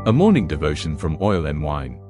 A morning devotion from Oil and Wine.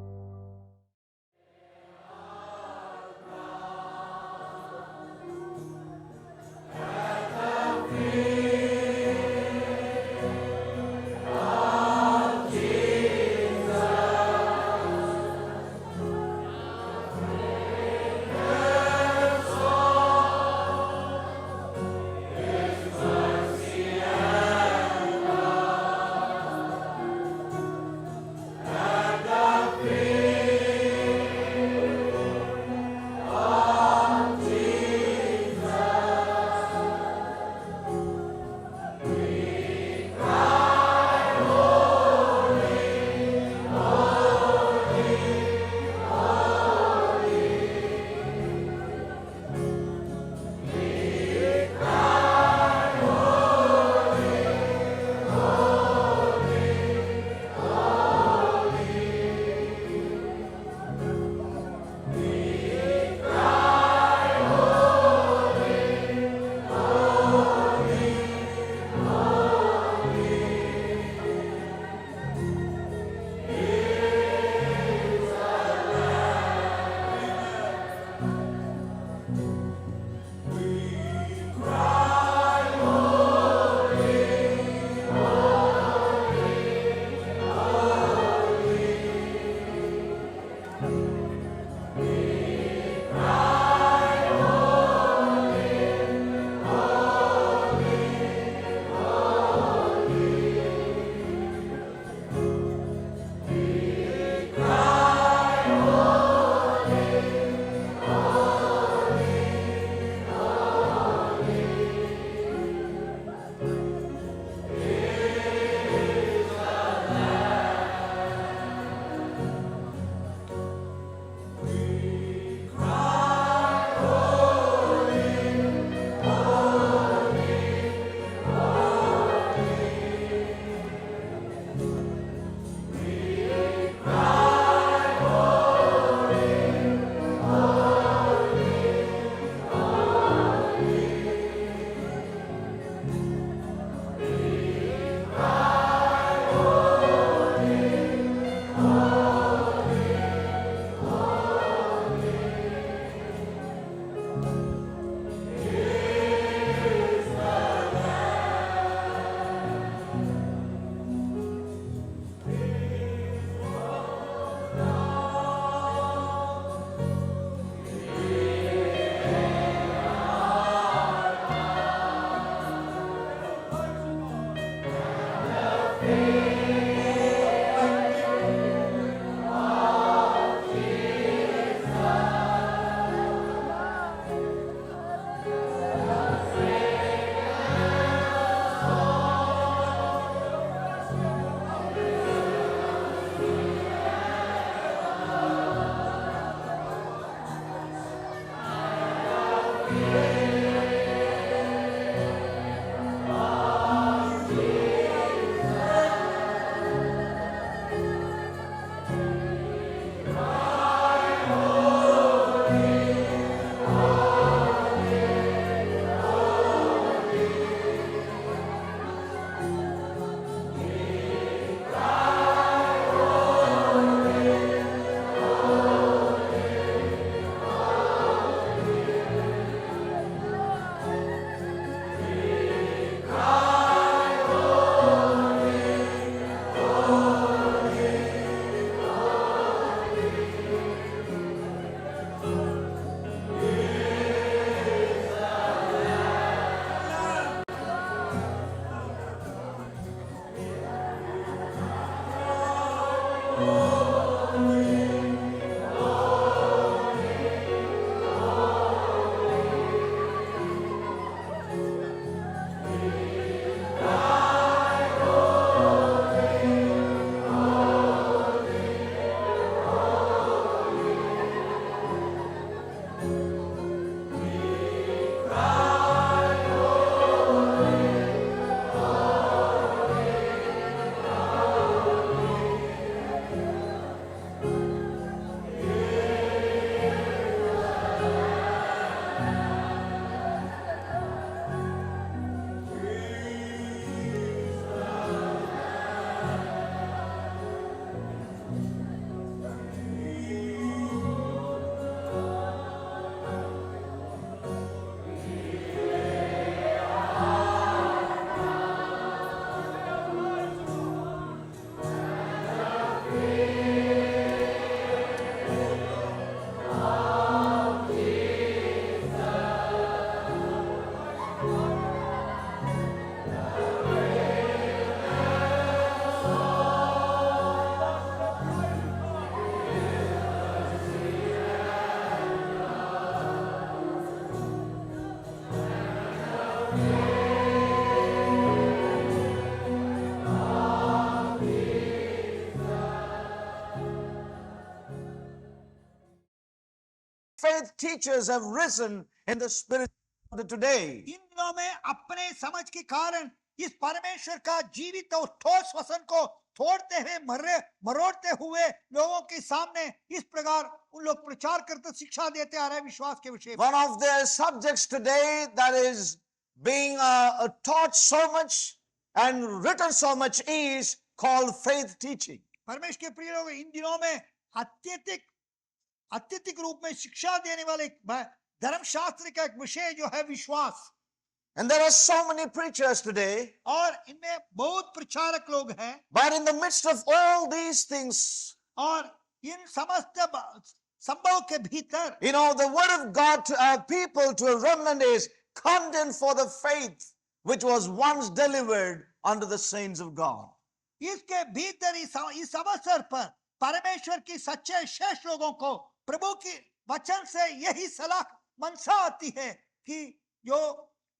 faith teachers have risen in the spirit today. इन दिनों में अपने समझ के कारण इस परमेश्वर का जीवित और ठोस वचन को तोड़ते हुए मरोड़ते हुए लोगों के सामने इस प्रकार उन लोग प्रचार करते शिक्षा देते आ रहे हैं विश्वास के विषय में। One of the subjects today that is being taught so much and written so much is called faith teaching. परमेश्वर के प्रिय लोग, इन दिनों में अत्यधिक रूप में शिक्षा देने वाले धर्मशास्त्र का एक विषय जो है विश्वास। And there are so many preachers today. और इनमें बहुत प्रचारक लोग हैं। But in the midst of all these things, और इन समस्त संभव के भीतर, the word of God to our people, to a remnant, is contend for the faith which was once delivered unto the saints of God. इसके भीतर इस अवसर पर परमेश्वर की सच्चे शेष लोगों को प्रभु की वचन से यही सलाह मनसा आती है कि जो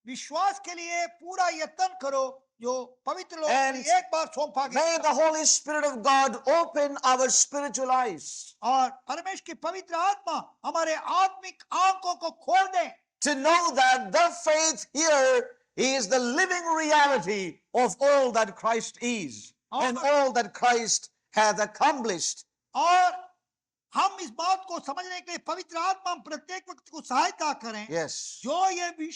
विश्वास के लिए पूरा यत्न करो, जो पवित्र लोग एक बार सौंपा गया। May the Holy Spirit of God open our spiritual eyes. और परमेश्वर की पवित्र आत्मा हमारे आत्मिक आंखों को खोल दे। To know that the faith here is the living reality of all that Christ is and all that Christ hath accomplished. और हम इस बात को समझने के लिए पवित्र आत्मा हम प्रत्येक व्यक्ति को सहायता करें। Yes. जो ये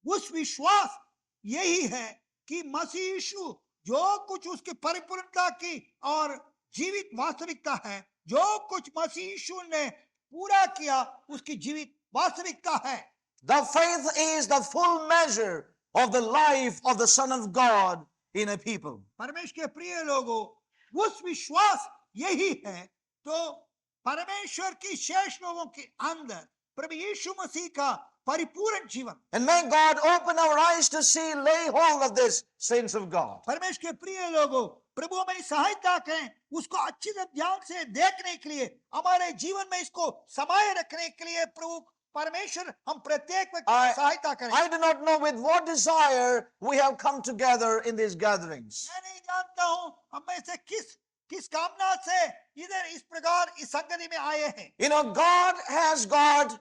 उस विश्वास यही है कि मसीह यीशु जो कुछ उसकी परिपूर्णता की और जीवित वास्तविकता है, जो कुछ मसीह यीशु ने पूरा किया उसकी जीवित वास्तविकता है। The faith is the full measure of the life of the Son of God in a people. परमेश्वर के प्रिय लोगों, उस विश्वास यही है तो परमेश्वर की शेष लोगों के अंदर प्रभु यीशु मसीह का परिपूर्ण जीवन। And may God open our eyes to see, lay hold of this, saints of God. परमेश्वर के प्रिय लोगों, प्रभु हमारी सहायता करें उसको अच्छी तरह ध्यान से देखने के लिए, हमारे जीवन में इसको समाये रखने के लिए प्रभु परमेश्वर हम प्रत्येक व्यक्ति की सहायता करें। I do not know with what desire we have come together in these gatherings. मैं नहीं जानता हूँ हम में से किस कामना से इधर इस प्रकार इस संगति में आए हैं। God has got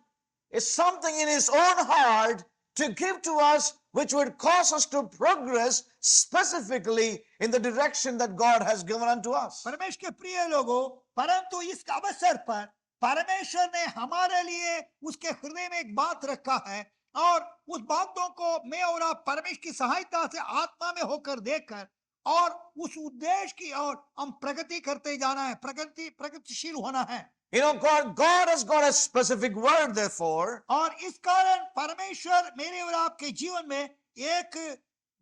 something in his own heart to give to us which would cause us to progress specifically in the direction that God has given unto us. परमेश्वर के प्रिय लोगों, परंतु इस अवसर पर परमेश्वर ने हमारे लिए उसके हृदय में एक बात रखा है और उस बातों को मैं और आप परमेश्वर की सहायता से आत्मा में होकर देखकर और उस उद्देश्य की ओर हम प्रगति करते जाना है, प्रगतिशील होना है। God has got a specific word therefore. और इस कारण परमेश्वर मेरे और आपके जीवन में एक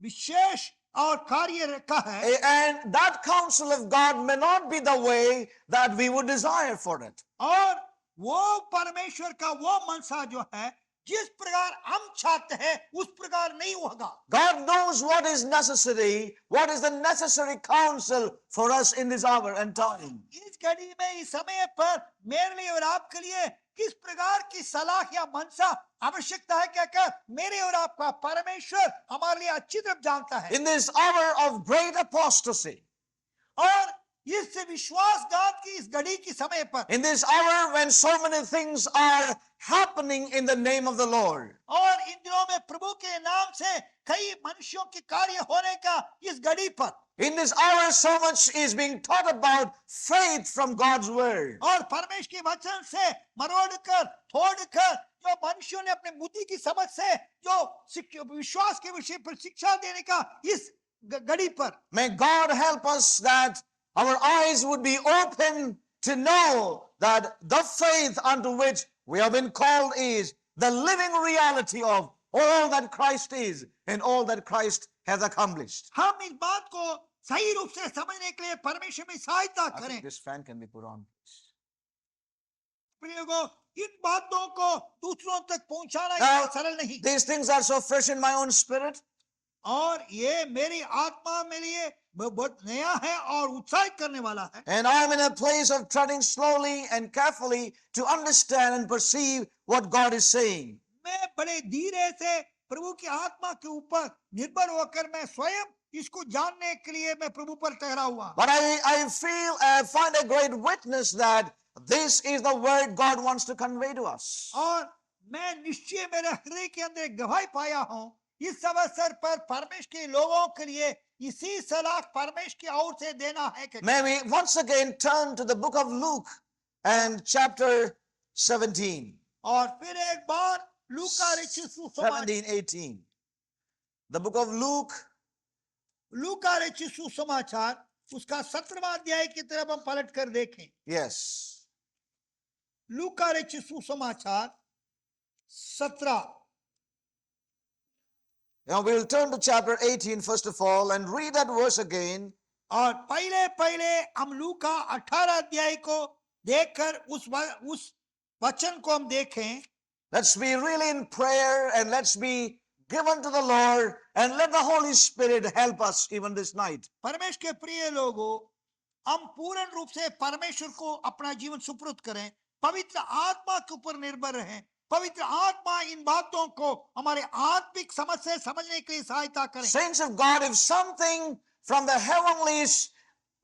विशेष और कार्य रखा है। And that counsel of God may not be the way that we would desire for it. और वो परमेश्वर का वो मनसा जो है जिस प्रकार हम चाहते हैं उस प्रकार नहीं होगा। God knows what is necessary, what is the necessary counsel for us in this hour and time. इस घड़ी में इस समय पर मेरे लिए और आपके लिए किस प्रकार की सलाह या मनसा आवश्यकता है क्या मेरे और आपका परमेश्वर हमारे लिए अच्छी तरह जानता है। In this hour of great apostasy, और इस विश्वासघात की इस घड़ी की समय पर, in this hour when so many things are happening in the name of the Lord, और इन दिनों में प्रभु के नाम से कई मनुष्यों के कार्य होने का इस घड़ी पर, in this hour so much is being taught about faith from God's word. और परमेश्वर के वचन से मरोड़कर तोड़कर जो मनुष्यों ने अपने बुद्धि की समझ से जो विश्वास के विषय पर शिक्षा देने का इस घड़ी पर, may God help us that our eyes would be open to know that the faith unto which we have been called is the living reality of all that Christ is and all that Christ has accomplished. हम इस बात को सही रूप से समझने के लिए परमेश्वर में सहायता I करें। think this fan can be put on. प्रियों, इन बातों को दूसरों तक पहुंचाना Now, सरल नहीं। these things are so fresh in my own spirit. और ये मेरी आत्मा में लिए बहुत नया है और उत्साहित करने वाला है। And I am in a place of treading slowly and carefully to understand and perceive what God is saying. मैं बड़े धीरे से प्रभु की आत्मा के ऊपर निर्भर होकर मैं स्वयं इसको जानने के लिए मैं प्रभु पर ठहरा हुआ। But I find a great witness that This is the word God wants to convey to us. और मैं निश्चय मेरे हृदय के अंदर एक गवाही पाया हूं, इस अवसर पर परमेश्वर के लोगों के लिए इसी सलाह परमेश्वर की ओर से देना है कि May we once again turn to the book of Luke and chapter 17, और फिर एक बार लूका रचित सुसमाचार 17-18. The book of Luke, लूका रचित सुसमाचार उसका 17वां अध्याय की तरफ हम पलट कर देखें। yes. लूका रचित सुसमाचार 17। Now we will turn to chapter 18 first of all and read that verse again. और पहले पहले हम लूका 18 अध्याय को देखकर उस वचन को हम देखें। Let's be really in prayer and let's be given to the Lord and let the Holy Spirit help us even this night. परमेश्वर के प्रिय लोगों, हम पूर्ण रूप से परमेश्वर को अपना जीवन सुपुर्द करें, पवित्र आत्मा के ऊपर निर्भर रहें, पवित्र आत्मा इन बातों को हमारे आत्मिक समझ से समझने के लिए सहायता करें। Saints of God, if something from the heavenlies,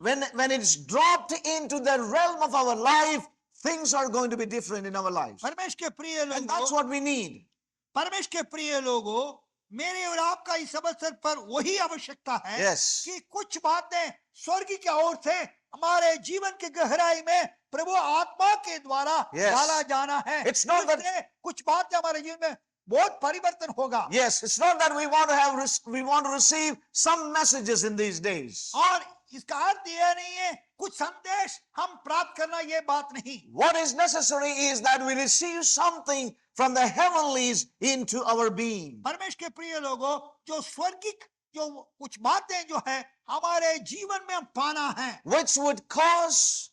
when it's dropped into the realm of our life, things are going to be different in our lives. परमेश्वर के प्रिय And that's लोगों, what we need. परमेश्वर के प्रिय लोगों, मेरे और आपका इस अवसर पर वही आवश्यकता है Yes. कि कुछ बातें स्वर्ग की ओर से हमारे जीवन की गहराई में प्रभु आत्मा के द्वारा Yes. डाला जाना है। It's not that- उससे कुछ बातें हमारे जीवन में बहुत परिवर्तन होगा। Yes, it's not that we want to receive some messages in these days. और इसका अर्थ यह नहीं है कुछ संदेश हम प्राप्त करना, ये बात नहीं। What is necessary is that we receive something from the heavenlies into our being. परमेश्वर के प्रिय लोगों, जो स्वर्गिक जो कुछ बातें जो है हमारे जीवन में हम पाना है, Which would cause,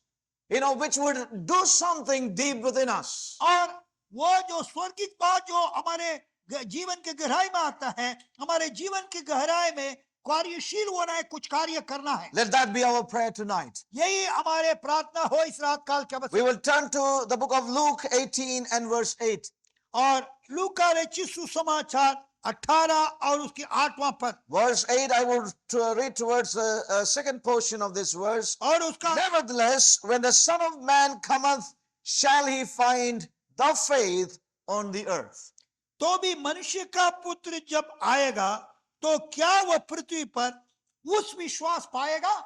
which would do something deep within us. और वो जो स्वर्गिक बात जो हमारे जीवन के गहराई में आता है, हमारे जीवन की गहराई में कार्यशील होना है, कुछ कार्य करना है। Let that be our prayer tonight. यही हमारे प्रार्थना हो इस रात काल के We अवसर। will turn to the book of Luke 18 and verse 8. और लूका रचित सुसमाचार 18 और उसकी 8वां पद Verse 8, I will read towards the second portion of this verse. और उसका Nevertheless, when the Son of Man cometh, shall he find the faith on the earth? तो भी मनुष्य का पुत्र जब आएगा तो क्या वह पृथ्वी पर उस विश्वास पाएगा?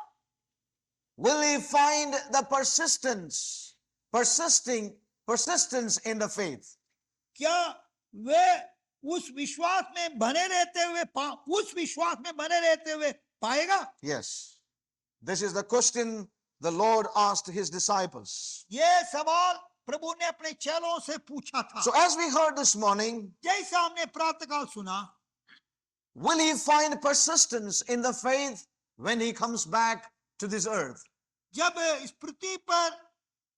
Will he find the persistence in the faith? क्या वे उस विश्वास में बने रहते हुए पाएगा? Yes. This is the question the Lord asked his disciples. ये सवाल प्रभु ने अपने चेलों से पूछा था। So as we heard this morning, जैसा हमने प्रातःकाल सुना, will he find persistence in the faith when he comes back to this earth? जब इस पृथ्वी पर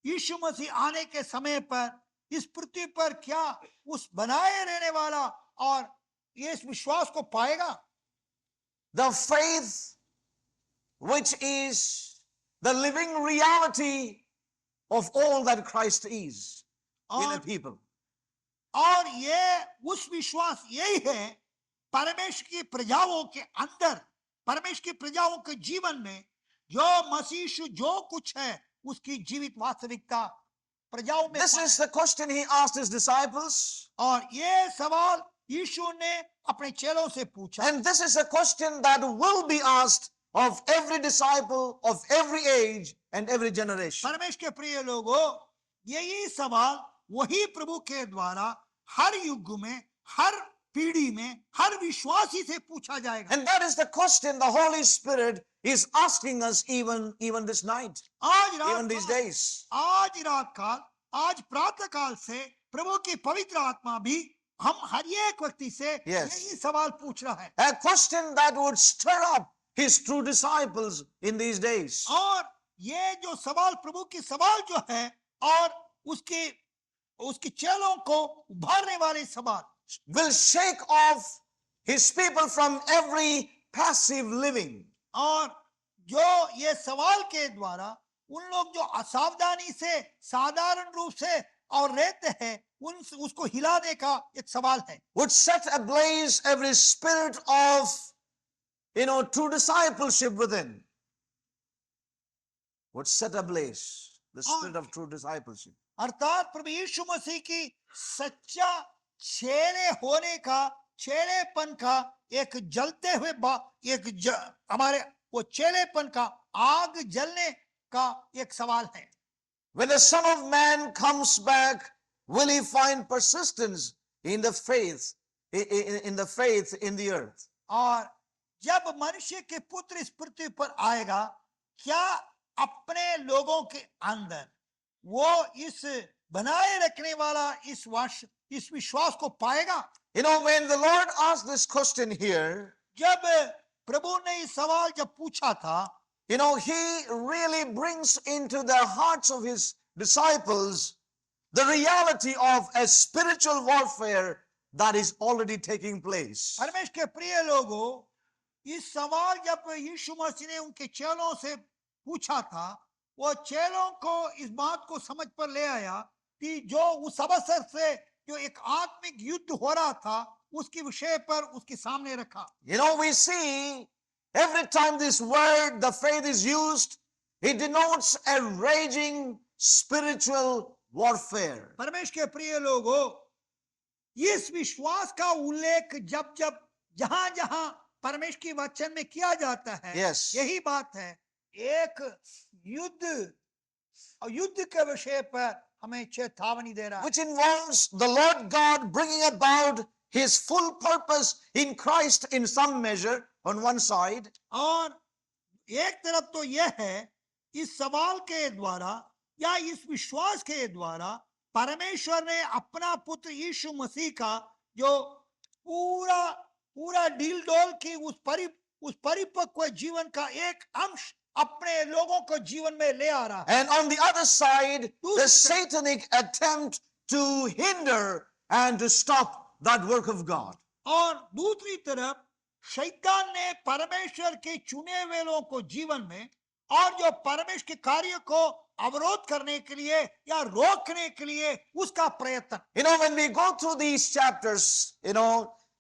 यीशु मसीह आने के समय पर इस पृथ्वी पर क्या उस बनाए रहने वाला और ये इस विश्वास को पाएगा? The faith which is the living reality of all that Christ is in the people. और ये उस विश्वास यही है परमेश्वर की प्रजाओं के अंदर, परमेश्वर की प्रजाओं के जीवन में जो मसीह जो कुछ है उसकी जीवित वास्तविकता प्रजाओं में। This is the question he asked his disciples. और ये सवाल यीशु ने अपने चेलों से पूछा। And this is a question that will be asked of every disciple of every age and every generation. परमेश्वर के प्रिय लोगों, यही सवाल वही प्रभु के द्वारा हर युग में, हर पीढ़ी में, हर विश्वासी से पूछा जाएगा। And that is the question the Holy Spirit is asking us even this night, even these days. आज रात काल, आज प्रातः काल से प्रभु की पवित्र आत्मा भी हम हर एक व्यक्ति से यही सवाल पूछ रहा है। A question that would stir up his true disciples in these days. और ये जो सवाल प्रभु की सवाल जो है और उसके चेलों को उभारने वाले सवाल will shake off his people from every passive living. और जो ये सवाल के द्वारा उन लोग जो असावधानी से साधारण रूप से और रहते हैं उसको हिलाने का एक सवाल है। Would set ablaze every spirit of true discipleship within. Would set ablaze the spirit of true discipleship. अर्थात प्रभु यीशु मसीह की सच्चा चेले होने का, चेलेपन का एक जलते हुए हमारे वो चेलेपन का आग जलने का एक सवाल है। When the Son of Man comes back, will he find persistence in the faith, in the faith in the earth? और जब मनुष्य के पुत्र इस पृथ्वी पर आएगा, क्या अपने लोगों के अंदर वो इस बनाए रखने वाला इस विश्वास को पाएगा? You know, when the Lord asked this question here, जब प्रभु ने इस सवाल जब पूछा था, you know, he really brings into the hearts of his disciples the reality of a spiritual warfare that is already taking place. परमेश्वर के प्रिय लोगों, इस सवाल जब यीशु मसीह ने उनके चेलों से पूछा था, वो चेलों को इस बात को समझ पर ले आया कि जो उस अवसर से जो एक आत्मिक युद्ध हो रहा था, उसके विषय पर उसके सामने रखा। You know, we see every time this word, the faith, is used, it denotes a raging spiritual warfare. परमेश्वर के प्रिय लोगों, इस विश्वास का उल्लेख जब जब जहां जहां परमेश्वर के वचन में किया जाता है, Yes. यही बात है, एक युद्ध के विषय पर हमें चेतावनी दे रहा है, Which involves the Lord God bringing about his full purpose in Christ in some measure on one side, और एक तरफ तो यह है, इस सवाल के द्वारा या इस विश्वास के द्वारा परमेश्वर ने अपना पुत्र यीशु मसीह का जो पूरा डील डोल की उस परिपक्व जीवन का एक अंश अपने लोगों को जीवन में ले आ रहा है। and on the other side, the satanic attempt to hinder and to stop that work of God. और दूसरी तरफ शैतान ने परमेश्वर के चुने हुए लोगों को जीवन में और जो परमेश्वर के कार्य को अवरोध करने के लिए या रोकने के लिए उसका प्रयत्न। You know, when we go through these chapters,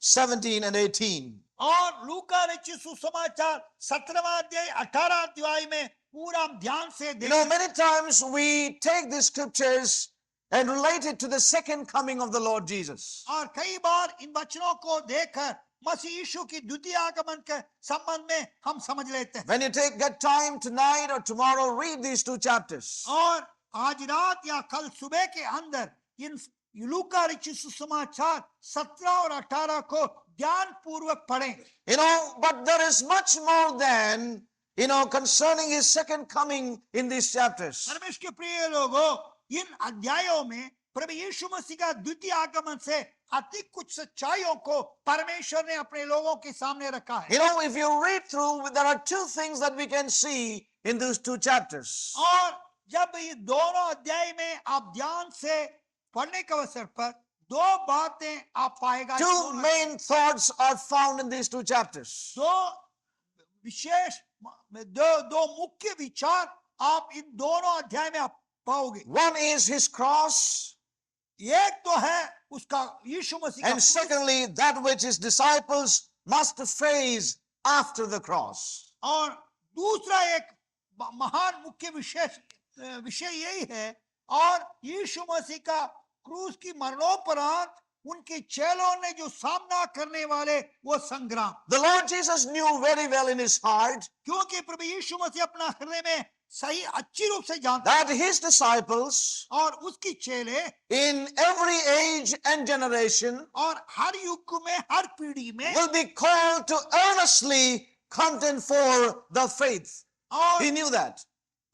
17 and 18, और लूका रचित सुसमाचार 17वां अध्याय 18 अध्याय में पूरा हम ध्यान से देखें। many times we take the scriptures and relate it to the second coming of the Lord Jesus. और कई बार इन वचनों को देखकर मसीह यीशु की द्वितीय आगमन के संबंध में हम समझ लेते हैं। When you get time tonight or tomorrow, read these two chapters. और आज रात या कल सुबह के अंदर इन लूका रचित सुसमाचार 17 और 18 को ध्यान पूर्वक पढ़ें। But there is much more than, concerning his second coming in these chapters. परमेश्वर के प्रिय लोगों, इन अध्यायों में प्रभु यीशु मसीह का द्वितीय आगमन से अधिक कुछ सच्चाइयों को परमेश्वर ने अपने लोगों के सामने रखा है। If you read through, there are two things that we can see in those two chapters. और जब ये दोनों अध्याय में आप ध्यान से पढ़ने के अवसर पर दो बातें आप पाएगा। Two main thoughts are found in these two chapters. दो मुख्य विचार आप इन दोनों अध्याय में आप पाओगे। One is his cross, एक तो है उसका यीशु मसीह का and secondly, that which his disciples must face after the cross. और दूसरा एक महान मुख्य विषय यही है, और यीशु मसीह का क्रूस की मरणोपरांत उनके चेलों ने जो सामना करने वाले वो संग्राम। The Lord Jesus knew very well in his heart क्योंकि प्रभु यीशु मसीह अपना हृदय में सही अच्छी रूप से जानता that his disciples और उसकी चेले in every age and generation और हर युग में हर पीढ़ी में will be called to earnestly contend for the faith. He knew that.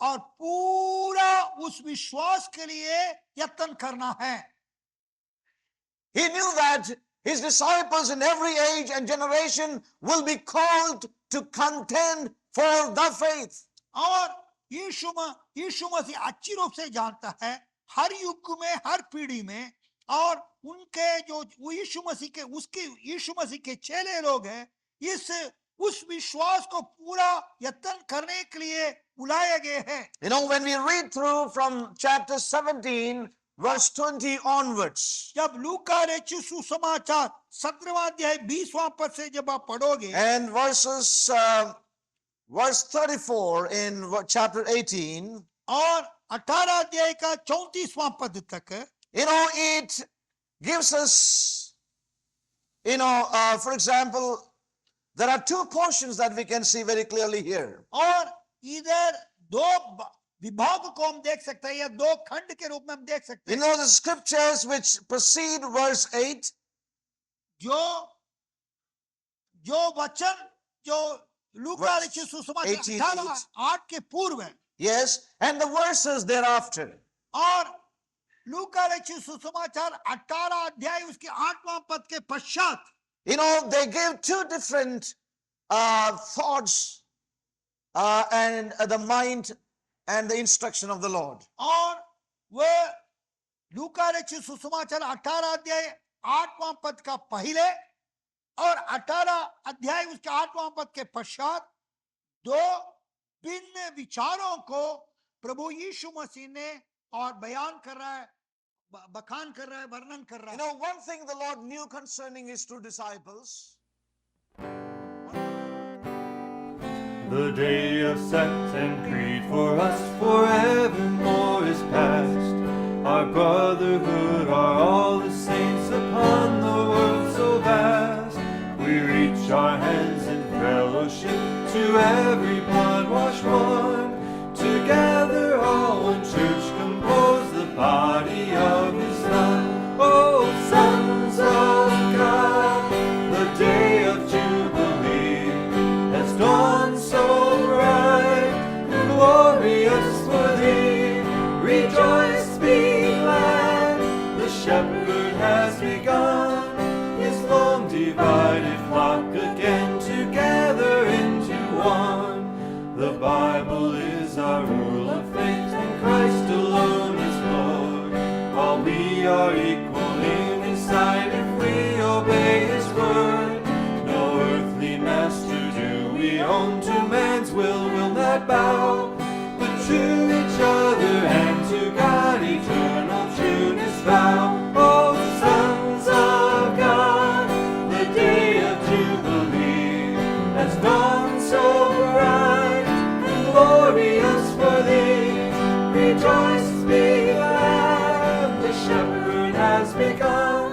और पूरा उस विश्वास के लिए यत्न करना है। He knew that his disciples in every age and generation will be called to contend for the faith. और यीशु मसीह अच्छी रूप से जानता है हर युग में हर पीढ़ी में, और उनके जो यीशु मसीह के चेले लोग हैं उस विश्वास को पूरा यत्न करने के लिए बुलाए गए हैं। When we read through from chapter 17 verse 20 onwards, जब लूका रचित सुसमाचार 17वां अध्याय 20वां पद से जब आप पढ़ोगे and verse 34 in chapter 18, और 18 अध्याय का 34वां पद तक it gives us, for example, there are two portions that we can see very clearly here. और इधर दो विभाग को हम देख सकते हैं या दो खंड के रूप में हम देख सकते हैं The scriptures which precede verse 8, जो वचन जो लूका लिखित सुसमाचार 18:8 के पूर्व है yes, and the verses thereafter. और लूका लिखित सुसमाचार 18 अध्याय उसके 8वां पद के पश्चात They give two different thoughts and the mind and the instruction of the Lord. और वह लूका लिखित सुसमाचार 18 अध्याय 8वां पद का पहले और 18 अध्याय उसके 8वां पद के पश्चात दो भिन्न विचारों को प्रभु यीशु मसीह ने और बयान कर रहा है, बखान कर रहा है, वर्णन कर रहा है. One thing the Lord knew concerning his true disciples. The day of sect and creed for us forevermore is past. Our brotherhood are all the saints upon the world so vast. We reach our hands in fellowship to every blood-washed one. Together all one church compose the body of his Son. Oh, sons of God, the day of Jubilee has dawned so bright and glorious for thee. Rejoice, be glad, the shepherd has begun his long divided flock again together into one. The Bible is our rule of faith, and Christ alone is Lord. While we are equal in his sight if we obey his word. No earthly master do we own, to man's will not bow, but to each other and to God eternal trueness vow. Oh, sons of God, the day of Jubilee has dawned so bright and glorious for thee. Rejoice, be glad, the shepherd has begun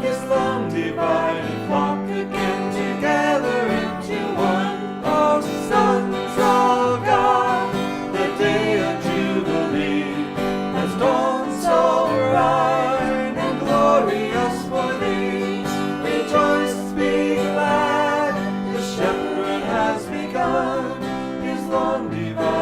his long divided flock again together into one. Oh, sons of God, the day of Jubilee has dawned so bright and glorious for thee. Rejoice, be glad, the shepherd has begun his long divided